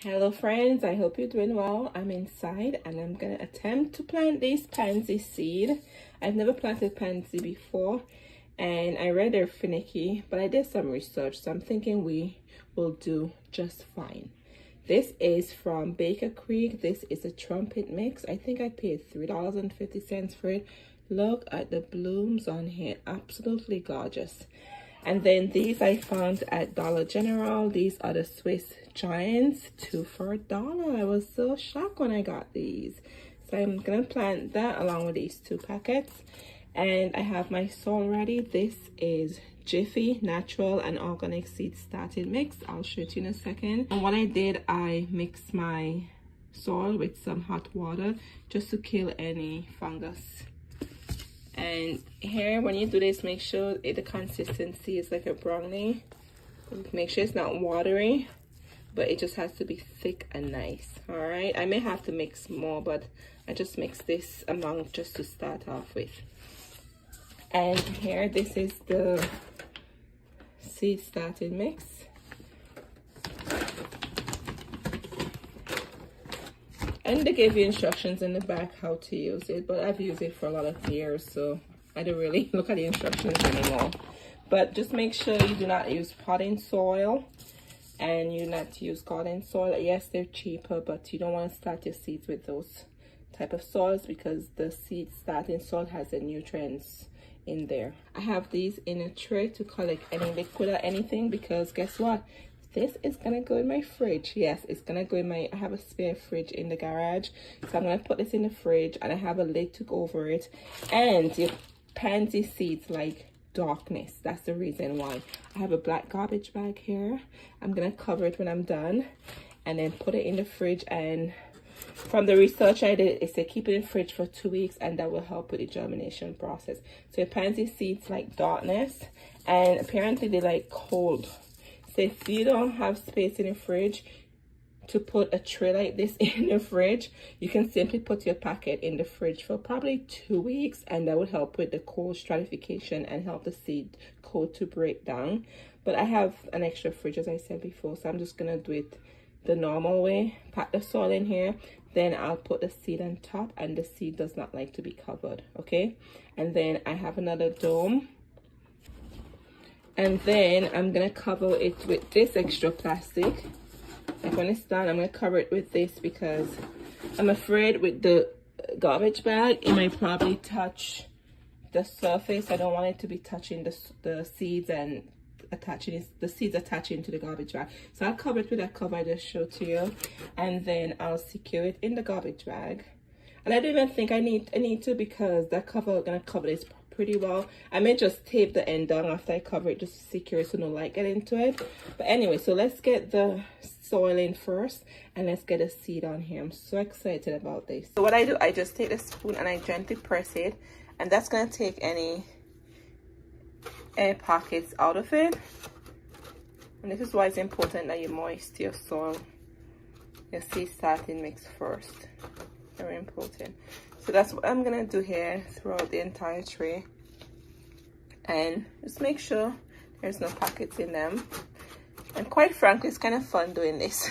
Hello friends, I hope you're doing well. I'm inside and I'm gonna attempt to plant this pansy seed. I've never planted pansy before and I read they're finicky, but I did some research, so I'm thinking we will do just fine. This is from Baker Creek. This is a trumpet mix. I think I paid $3.50 for it. Look at the blooms on here, absolutely gorgeous. And then these I found at Dollar General. These are the Swiss Giants, 2 for $1. I was so shocked when I got these. So I'm gonna plant that along with these 2 packets. And I have my soil ready. This is Jiffy Natural and Organic Seed Starting Mix. I'll show it to you in a second. And what I did, I mixed my soil with some hot water just to kill any fungus. And here, when you do this, make sure the consistency is like a brownie. Make sure it's not watery, but it just has to be thick and nice. All right, I may have to mix more, but I just mix this amount just to start off with. And here, this is the seed starting mix. And they gave you instructions in the back how to use it, but I've used it for a lot of years, so I don't really look at the instructions anymore. But just make sure you do not use potting soil and you not use garden soil. Yes, they're cheaper, but you don't want to start your seeds with those type of soils because the seed starting soil has the nutrients in there. I have these in a tray to collect any liquid or anything, because guess what? This is gonna go in my fridge. Yes, it's gonna go in my, I have a spare fridge in the garage, so I'm gonna put this in the fridge, and I have a lid to go over it. And your pansy seeds like darkness, that's the reason why. I have a black garbage bag here. I'm gonna cover it when I'm done and then put it in the fridge. And from the research I did, it said keep it in the fridge for 2 weeks, and that will help with the germination process. So your pansy seeds like darkness, and apparently they like cold. So if you don't have space in the fridge to put a tray like this in the fridge, you can simply put your packet in the fridge for probably 2 weeks, and that would help with the cold stratification and help the seed coat to break down. But I have an extra fridge, as I said before, so I'm just gonna do it the normal way. Pack the soil in here, then I'll put the seed on top, and the seed does not like to be covered, okay? And then I have another dome. And then I'm gonna cover it with this extra plastic. Like when it's done, I'm gonna cover it with this because I'm afraid with the garbage bag, it might probably touch the surface. I don't want it to be touching the seeds and attaching the seeds attaching to the garbage bag. So I'll cover it with that cover I just showed to you, and then I'll secure it in the garbage bag. And I don't even think I need to, because that cover is gonna cover this pretty well. I may just tape the end down after I cover it just to secure it so no light get into it. But anyway, so let's get the soil in first and let's get a seed on here. I'm so excited about this. So what I do, I just take the spoon and I gently press it, and that's gonna take any air pockets out of it. And this is why it's important that you moist your soil, your seed starting mix first. Very important. So that's what I'm gonna do here throughout the entire tray, and just make sure there's no pockets in them. And quite frankly, it's kind of fun doing this.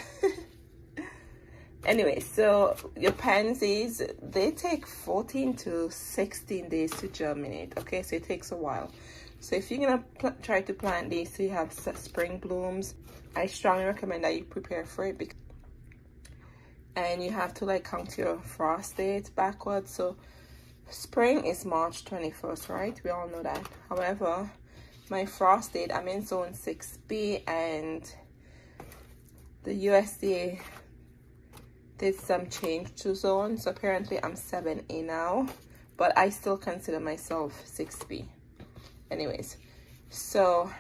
Anyway, so your pansies, they take 14 to 16 days to germinate, okay? So it takes a while. So if you're gonna try to plant these so you have spring blooms, I strongly recommend that you prepare for it, because and you have to like count your frost date backwards. So spring is March 21st, right? We all know that. However, my frost date, I'm in zone 6B, and the USDA did some change to zones. So apparently I'm 7A now, but I still consider myself 6B. Anyways, so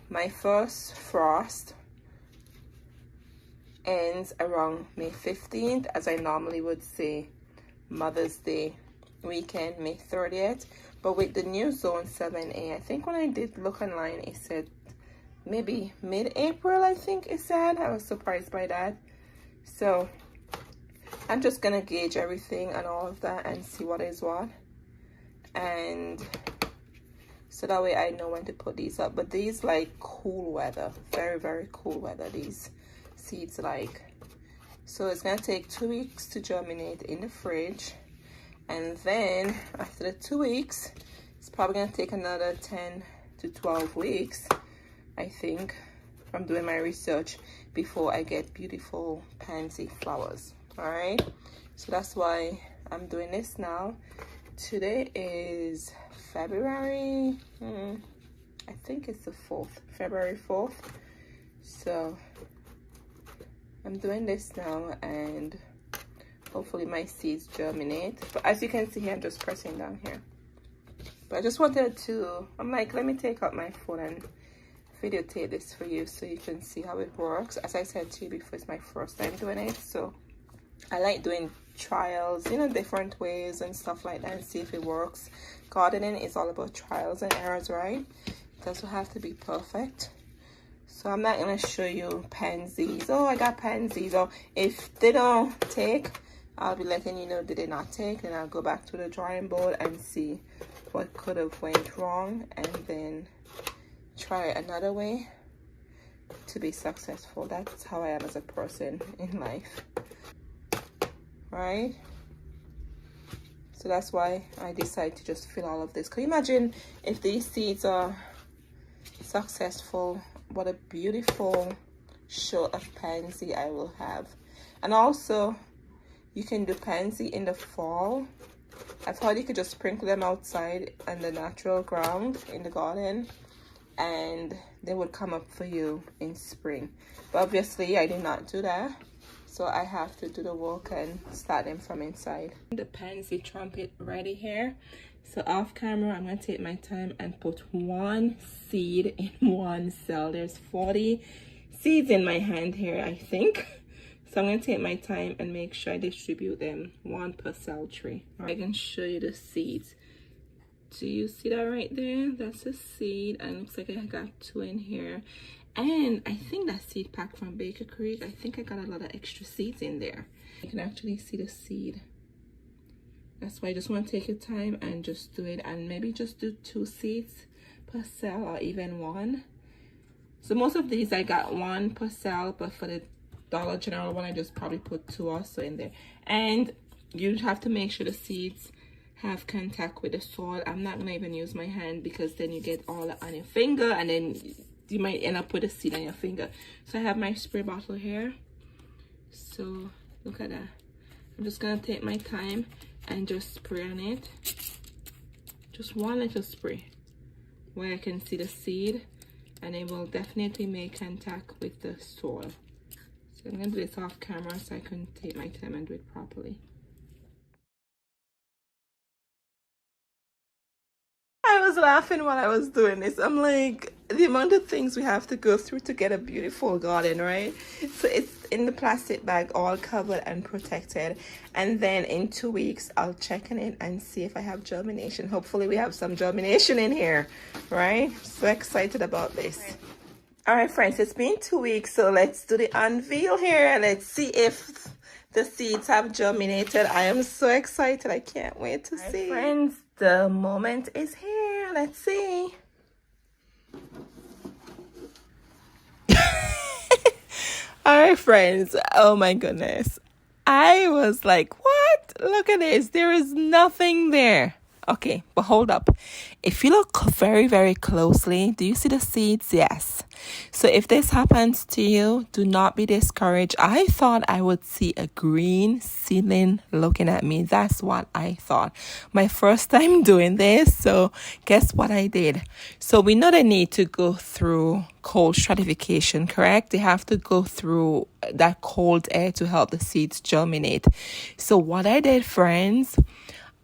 my first frost ends around May 15th, as I normally would say Mother's Day weekend, May 30th. But with the new zone 7A, I think when I did look online, it said maybe mid-April, I think it said. I was surprised by that. So I'm just gonna gauge everything and all of that and see what is what, and so that way I know when to put these up. But these like cool weather, very cool weather, these seeds like. So it's gonna take 2 weeks to germinate in the fridge, and then after the 2 weeks, it's probably gonna take another 10 to 12 weeks, I think, from doing my research, before I get beautiful pansy flowers. All right, so that's why I'm doing this now. Today is February, I think it's the 4th, February 4th. So I'm doing this now, and hopefully my seeds germinate. But as you can see here, I'm just pressing down here. But I just wanted to, I'm like, let me take out my phone and videotape this for you so you can see how it works. As I said to you before, it's my first time doing it, so I like doing trials, you know, different ways and stuff like that, and see if it works. Gardening is all about trials and errors, right? It doesn't have to be perfect. So I'm not gonna show you pansies. Oh, I got pansies. Or if they don't take, I'll be letting you know they did not take, and I'll go back to the drawing board and see what could have went wrong, and then try another way to be successful. That's how I am as a person in life, right? So that's why I decided to just fill all of this. Can you imagine if these seeds are successful? What a beautiful show of pansy I will have. And also, you can do pansy in the fall. I've heard you could just sprinkle them outside on the natural ground in the garden, and they would come up for you in spring. But obviously I did not do that, so I have to do the work and start them from inside. The pansy trumpet ready here. So off camera, I'm gonna take my time and put one seed in one cell. There's 40 seeds in my hand here, I think. So I'm gonna take my time and make sure I distribute them, one per cell tray. I can show you the seeds. Do you see that right there? That's a seed, and it looks like I got 2 in here. And I think that seed pack from Baker Creek, I think I got a lot of extra seeds in there. You can actually see the seed. That's why I just want to take your time and just do it, and maybe just do 2 seeds per cell, or even 1. So most of these I got 1 per cell, but for the Dollar General one, I just probably put 2 also in there. And you have to make sure the seeds have contact with the soil. I'm not gonna even use my hand, because then you get all on your finger, and then you might end up with a seed on your finger. So I have my spray bottle here. So look at that. I'm just gonna take my time and just spray on it. Just one little spray where I can see the seed, and it will definitely make contact with the soil. So I'm gonna do this off camera so I can take my time and do it properly. I was laughing while I was doing this. I'm like, the amount of things we have to go through to get a beautiful garden, right? So it's in the plastic bag, all covered and protected. And then in 2 weeks, I'll check on it and see if I have germination. Hopefully we have some germination in here, right? So excited about this. All right, friends, it's been 2 weeks, so let's do the unveil here. Let's see if the seeds have germinated. I am so excited. I can't wait to see. Friends, the moment is here. Let's see. All right, friends. Oh my goodness. I was like, what? Look at this. There is nothing there. Okay, but hold up. If you look very, very closely, do you see the seeds? Yes. So if this happens to you, do not be discouraged. I thought I would see a green seedling looking at me. That's what I thought. My first time doing this. So guess what I did? So we know they need to go through cold stratification, correct? They have to go through that cold air to help the seeds germinate. So what I did, friends,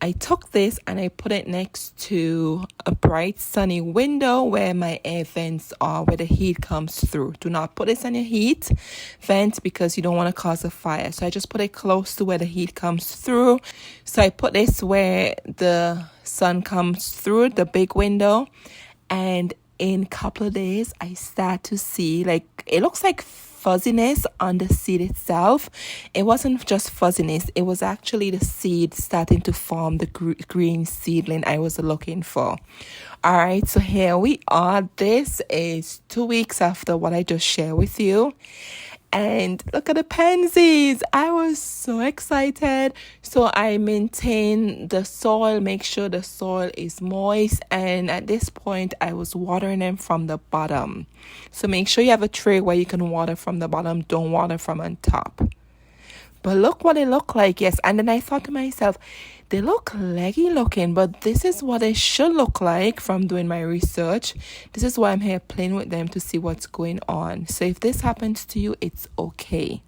I took this and I put it next to a bright sunny window where my air vents are, where the heat comes through. Do not put this on your heat vent because you don't want to cause a fire. So I just put it close to where the heat comes through. So I put this where the sun comes through the big window, and in a couple of days I start to see, like, it looks like fuzziness on the seed itself. It wasn't just fuzziness, it was actually the seed starting to form the green seedling I was looking for. All right, so here we are. This is 2 weeks after what I just shared with you, And look at the pansies. I was so excited. So I maintain the soil, make sure the soil is moist, and at this point I was watering them from the bottom. So make sure you have a tray where you can water from the bottom, don't water from on top. But look what they look like, yes. And then I thought to myself, they look leggy looking, but this is what they should look like from doing my research. This is why I'm here playing with them to see what's going on. So if this happens to you, it's okay.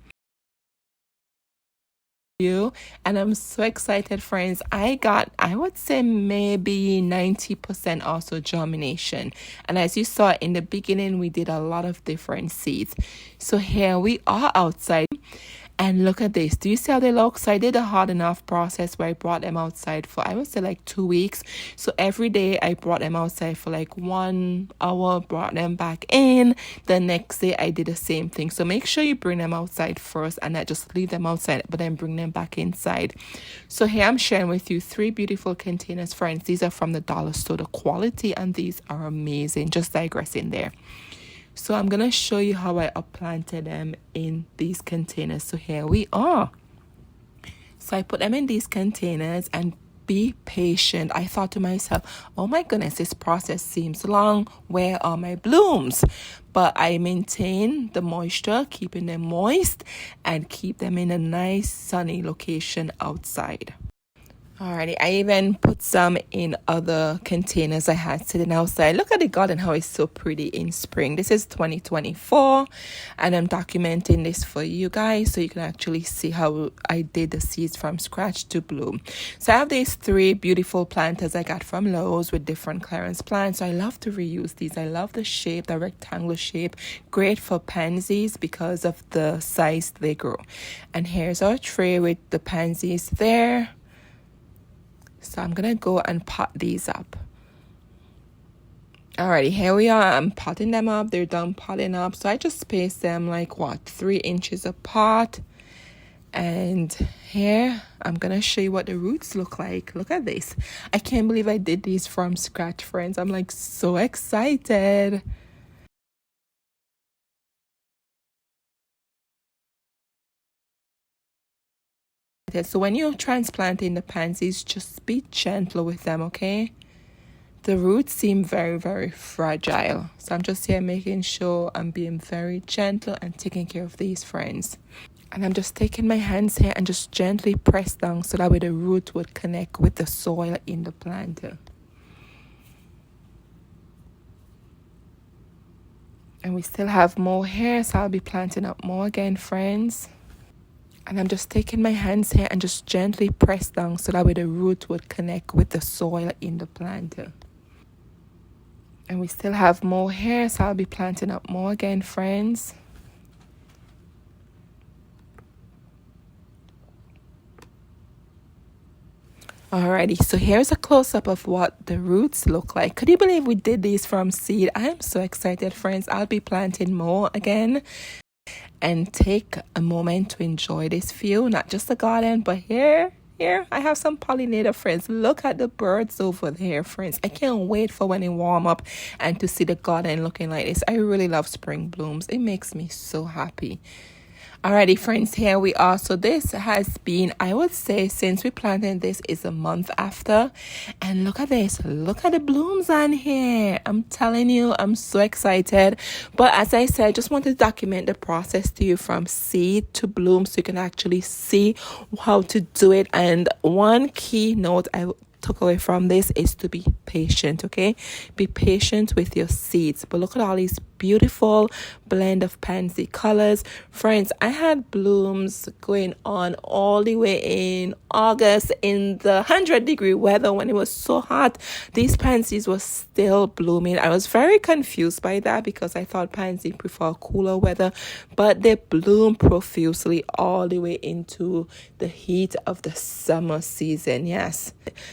And I'm so excited, friends. I would say maybe 90% also germination. And as you saw in the beginning, we did a lot of different seeds. So here we are outside. And look at this. Do you see how they look? So I did a harden off process where I brought them outside for, I would say, like 2 weeks. So every day I brought them outside for like 1 hour, brought them back in. The next day I did the same thing. So make sure you bring them outside first and not just leave them outside, but then bring them back inside. So here I'm sharing with you 3 beautiful containers, friends. These are from the dollar store. The quality and these are amazing. Just digressing there. So I'm going to show you how I upplanted them in these containers. So here we are. So I put them in these containers and be patient. I thought to myself, oh my goodness, this process seems long. Where are my blooms? But I maintain the moisture, keeping them moist and keep them in a nice sunny location outside. Alrighty, I even put some in other containers I had sitting outside. Look at the garden, how it's so pretty in spring. This is 2024 and I'm documenting this for you guys so you can actually see how I did the seeds from scratch to bloom. So I have these 3 beautiful planters I got from Lowe's with different clearance plants. So I love to reuse these. I love the shape, the rectangular shape. Great for pansies because of the size they grow. And here's our tray with the pansies there. So I'm going to go and pot these up. Alrighty, here we are. I'm potting them up. They're done potting up. So I just spaced them like 3 inches apart. And here I'm going to show you what the roots look like. Look at this. I can't believe I did these from scratch, friends. I'm like so excited. So when you're transplanting the pansies, just be gentle with them, okay? The roots seem very, very fragile. So I'm just here making sure I'm being very gentle and taking care of these, friends. And I'm just taking my hands here and just gently press down so that way the root would connect with the soil in the planter. And we still have more here, so I'll be planting up more again, friends. And I'm just taking my hands here and just gently press down so that way the root would connect with the soil in the planter. And we still have more here, so I'll be planting up more again, friends. Alrighty, so here's a close-up of what the roots look like. Could you believe we did these from seed? I am so excited, friends. I'll be planting more again. And take a moment to enjoy this view, not just the garden, but here I have some pollinator friends. Look at the birds over there, friends. I can't wait for when it warm up and to see the garden looking like this. I really love spring blooms. It makes me so happy. Alrighty, friends, here we are. So this has been, I would say, since we planted this is a month after. And look at this. Look at the blooms on here. I'm telling you, I'm so excited. But as I said, I just want to document the process to you from seed to bloom so you can actually see how to do it. And one key note I took away from this is to be patient, okay? Be patient with your seeds. But look at all these beautiful blend of pansy colors. Friends, I had blooms going on all the way in August in the 100-degree weather when it was so hot. These pansies were still blooming. I was very confused by that because I thought pansy prefer cooler weather, but they bloom profusely all the way into the heat of the summer season. Yes,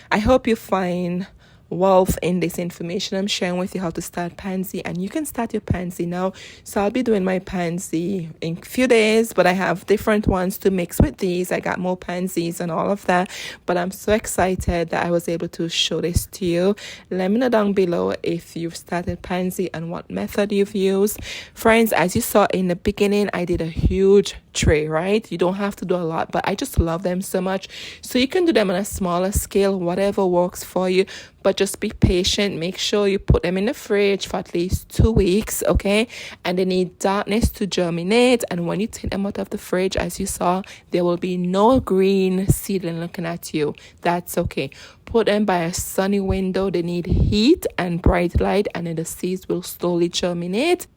I hope you find wealth in this information I'm sharing with you, how to start pansy, and you can start your pansy now. So I'll be doing my pansy in a few days, but I have different ones to mix with these. I got more pansies and all of that, but I'm so excited that I was able to show this to you. Let me know down below if you've started pansy and what method you've used. Friends, as you saw in the beginning, I did a huge tray, right? You don't have to do a lot, but I just love them so much. So you can do them on a smaller scale, whatever works for you, but just be patient. Make sure you put them in the fridge for at least 2 weeks, okay? And they need darkness to germinate, and when you take them out of the fridge, as you saw, there will be no green seedling looking at you. That's okay. Put them by a sunny window. They need heat and bright light, and then the seeds will slowly germinate.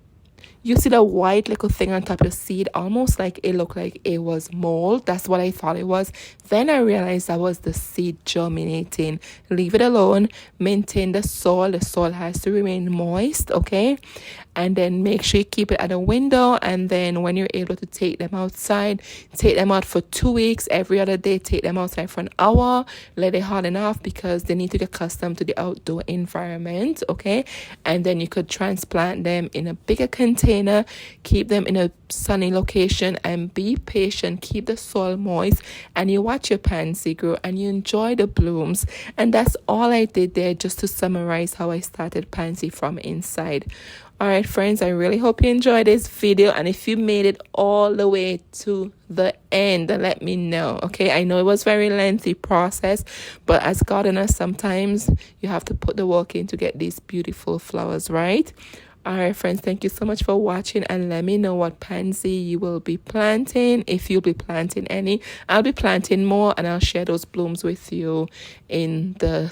You see the white little thing on top of the seed, almost like it looked like it was mold. That's what I thought it was. Then I realized that was the seed germinating. Leave it alone. Maintain the soil. The soil has to remain moist, okay? And then make sure you keep it at a window. And then when you're able to take them outside, take them out for 2 weeks. Every other day, take them outside for an hour. Let it harden off because they need to get accustomed to the outdoor environment, okay? And then you could transplant them in a bigger container. Keep them in a sunny location and be patient. Keep the soil moist, and you watch your pansy grow and you enjoy the blooms. And that's all I did there, just to summarize how I started pansy from inside. All right, friends, I really hope you enjoyed this video, and if you made it all the way to the end, let me know, okay? I know it was very lengthy process, but as gardeners, sometimes you have to put the work in to get these beautiful flowers, right? All right, friends, thank you so much for watching, and let me know what pansy you will be planting, if you'll be planting any. I'll be planting more, and I'll share those blooms with you in the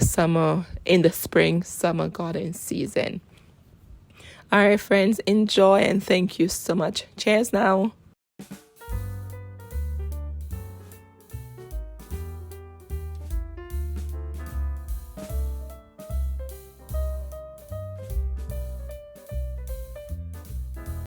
spring summer garden season. All right, friends, enjoy, and thank you so much. Cheers now.